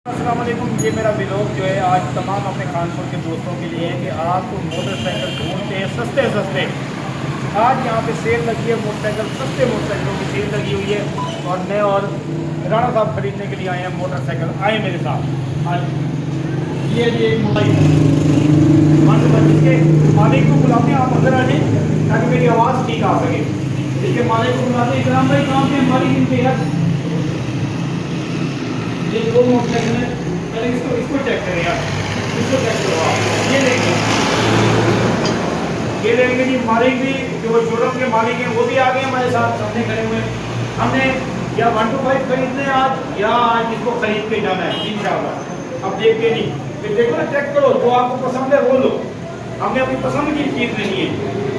अस्सलाम वालेकुम। ये मेरा व्लॉग जो है आज तमाम अपने खानपुर के दोस्तों के लिए है कि आपको मोटरसाइकिल ढूंढते हैं सस्ते सस्ते। आज यहाँ पे सेल लगी है, मोटरसाइकिल सस्ते मोटरसाइकिलों की सेल लगी हुई है और मैं और राणा साहब खरीदने के लिए आए हैं मोटरसाइकिल। आए मेरे साथ आज ये इसके मालिक को बुलाते हैं, आप अंदर आ जाए ताकि मेरी आवाज़ ठीक आ सके। इसके मालिक को बुलाते हैं। इकराम भाई काम से हमारी इनके यार ये दो मोटरसाइकिल है, पहले इसको चेक करें यार, इसको चेक करो आप। ये लेंगे जी। मालिक भी जो शोरूम के मालिक हैं वो भी आ गए हमारे साथ, सामने खड़े हुए। हमने या 1 to 5 खरीदने आज या आज इसको खरीद के जाना है इंशाल्लाह। अब देख के नहीं, फिर देखो ना, चेक करो जो आपको पसंद है वो लो। हमने अपनी पसंद की चीज़ लेनी है।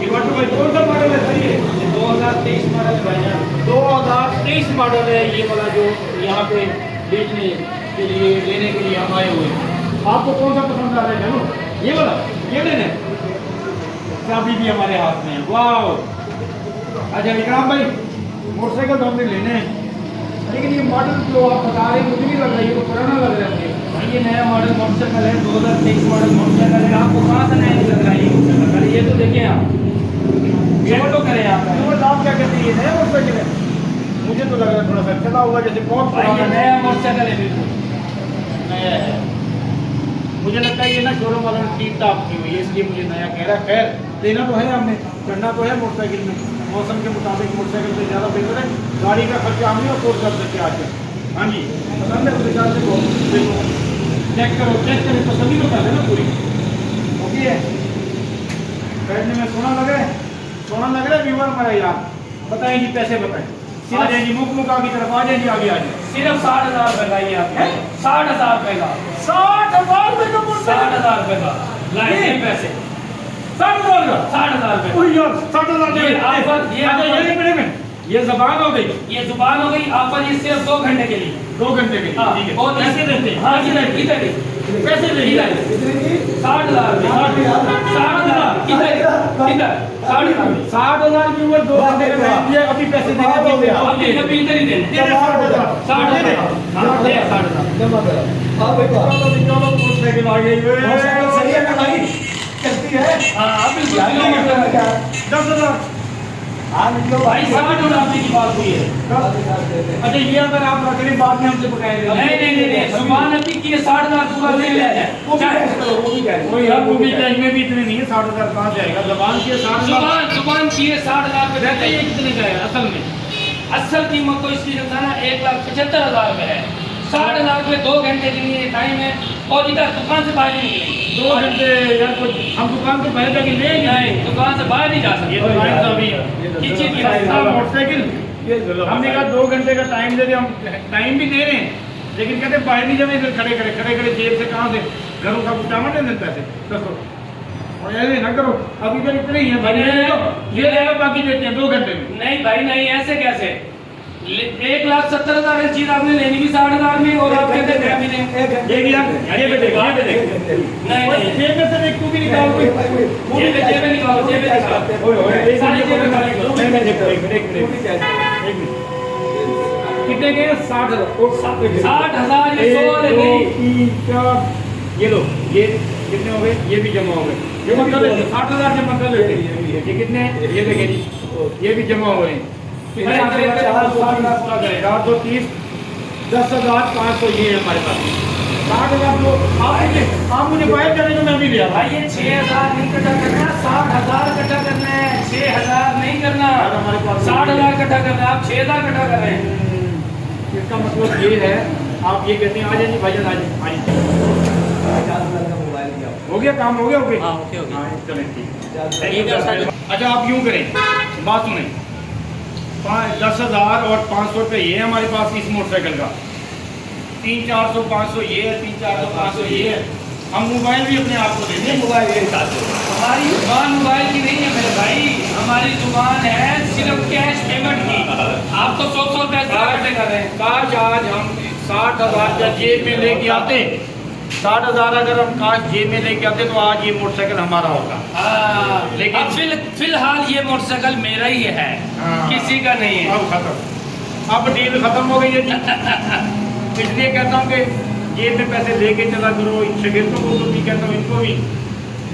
ये 1 to 5 कौन सा मॉडल है? सही है 2023 मॉडल भाई, 2023 मॉडल है ये वाला जो यहाँ पे बेचने के लिए लेने के लिए हम आए हुए हैं। आपको कौन सा पसंद आ रहा है? चलो ये वाला, ये लेने। चाबी भी हमारे हाथ में है। वाह, अच्छा इकराम भाई मोटरसाइकिल तो हमने लेने हैं, लेकिन ये मॉडल जो आप बता रहे हैं मुझे नहीं लग रहा है, ये तो पुराना लग रहा है भाई। ये नया मॉडल मोटरसाइकिल है, 2023 मॉडल मोटरसाइकिल है। आपको कहाँ से नया नहीं लग रहा है ये मोटरसाइकिल? ये तो देखें आप, ये तो करें आप क्या कहते हैं, ये नया मोटरसाइकिल है। मुझे तो लग रहा है थोड़ा सा चला हुआ, जैसे बहुत पुराना नया मोटरसाइकिल है, बिल्कुल नया है। मुझे लगता है ये ना शोरूम वालों ने टीप टाप की हुई है, इसलिए मुझे नया कह रहा है। खैर लेना तो है, हमने करना तो है मोटरसाइकिल में। मौसम के मुताबिक मोटरसाइकिल से ज़्यादा बेहतर है, गाड़ी का खर्चा हम नहीं अफोर्ड कर सकते आजकल। हाँ जी, पसंद है उस हिसाब से देखो, चेक करो, चेक करें, तसल्ली तो कर देना पूरी। ओके है, बैठने में सोना लग रहा है, सोना लग रहा है व्यूवर हमारा यार। बताएं जी, पैसे बताएं। आ जाए जी, मुका की तरफ आ जाए जी, आगे आ जाए। सिर्फ 60,000 रुपए का ये आपका 60,000 रुपए का 60,000 रुपए का 60,000 रुपए का लाए पैसे 60,000 का 60,000 रुपए। ओह यार 60,000 ये ऑफर, ये जबान हो गई, ये जुबान हो गई ऑफर। ये सिर्फ 2 घंटे के लिए, 2 घंटे के लिए। ठीक है, और कैसे देते हैं? हाँ इधर इधर कैसे देंगे? 60,000 60,000 इधर इधर 60,000 की उम्र 2 घंटे के बाद ये अभी पैसे देने अभी इधर ही देने 60,000 जमा करा। हाँ भाई मोटरसाइकिल आ गई सही है ना भाई, चलती है। हाँ बिल्कुल 10,000। भाई 60,000 की बात हुई है। अच्छा ये अगर आप रख लें बाद में हमसे पकाएंगे। नहीं जुबान अभी की 60,000 पूरा ले ले जाए। वो भी टाइम में भी इतने नहीं है, 60,000 कहाँ जाएगा? जबान की 60,000, जुबान की 60,000 रुपए रहते ये कितने का है असल में? असल कीमत तो इसकी जो था ना 1,75,000 रुपए है। 60,000 रुपए 2 घंटे के लिए टाइम है, और इधर दुकान से बाहर नहीं निकलेंगे 2 घंटे यार, कुछ हम दुकान से बाहर जाके लेंगे नहीं, दुकान से बाहर नहीं जा सकते। ये तो भाई साहब ही किसी की मोटरसाइकिल हमने कहा 2 घंटे का टाइम दे दे। हम टाइम भी दे रहे हैं, लेकिन कहते हैं बाहर नहीं जाने, इधर खड़े खड़े जेब से कहाँ से घरों का कुटामा नहीं देता है। दसो और ऐसे ना करो, अभी इधर इतने ही है भाई, ये लेगा बाकी देते हैं 2 घंटे में। नहीं भाई नहीं, ऐसे कैसे? 1,70,000 चीज आपने लेनी भी 60,000 में, और आप कहते हैं भी नहीं। ये भी ये भी देख, ये भी देख। नहीं जेब में से देख, तू भी निकाल कोई। जेब में निकालो, जेब में निकालो। ओए ओए सारी जेब में निकालो। एक मिनट कितने के? 60,000। 60,000 ये 100 वाले नहीं। 3 4 ये लो, ये कितने हो गए? ये भी जमा हो गए। जमा कर लेते 60,000 जमा कर लेते। ये कितने? ये देखें जी, ये भी जमा हो रहे हैं। 430 10,500 ये है हमारे पास। 60,000 तो आप मुझे बाहर जाने को मैं भी लिया भाई ये 6,000 नहीं इकट्ठा करना, 60,000 इकट्ठा करना है। 6,000 नहीं करना, हमारे पास 60,000 इकट्ठा करना है। आप 6,000 इकट्ठा कर रहे हैं। इसका मतलब ये है, आप ये कहते हैं आ जाइए भाईजान, आ जाइए। हो गया काम, हो गया? ओके हाँ, ओके, ओके। हाँ चलें ठीक है। अच्छा आप यूँ करें, बात सुनें, 10,000 और 500 रुपये ये है हमारे पास इस मोटरसाइकिल का। 300-400 500 ये है, 300-400 500 ये है। हम मोबाइल भी अपने आप को देते हैं। मोबाइल ये साथ हमारी दुकान मोबाइल की नहीं है मेरे भाई, हमारी दुकान है सिर्फ कैश पेमेंट की। आप तो 100 रुपए इकट्ठे कर रहे हैं। काश आज हम 60,000 का जेब में लेके आते, 60,000 अगर हम काश जेब में लेके आते तो आज ये मोटरसाइकिल हमारा होगा। लेकिन अब फिलहाल ये मोटरसाइकिल मेरा ही है, किसी का नहीं है। अब खत्म, अब डील खत्म हो गई है जी। इसलिए कहता हूँ कि जेब में पैसे लेके चला करो। इन शगिर्दों को तो भी कहता हूँ, इनको भी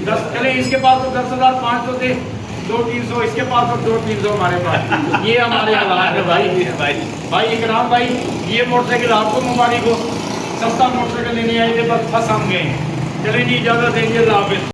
10 चले, इसके पास तो 10,500 थे, 200-300 इसके पास और 200-300 हमारे पास। ये हमारे हालात है भाई इकराम भाई, ये मोटरसाइकिल आपको मुबारक हो, सस्ता मोटरसाइकिल लेने आए थे, बस फंस हम गए। चले जी, इजाज़त है, अल्लाह हाफ़िज़।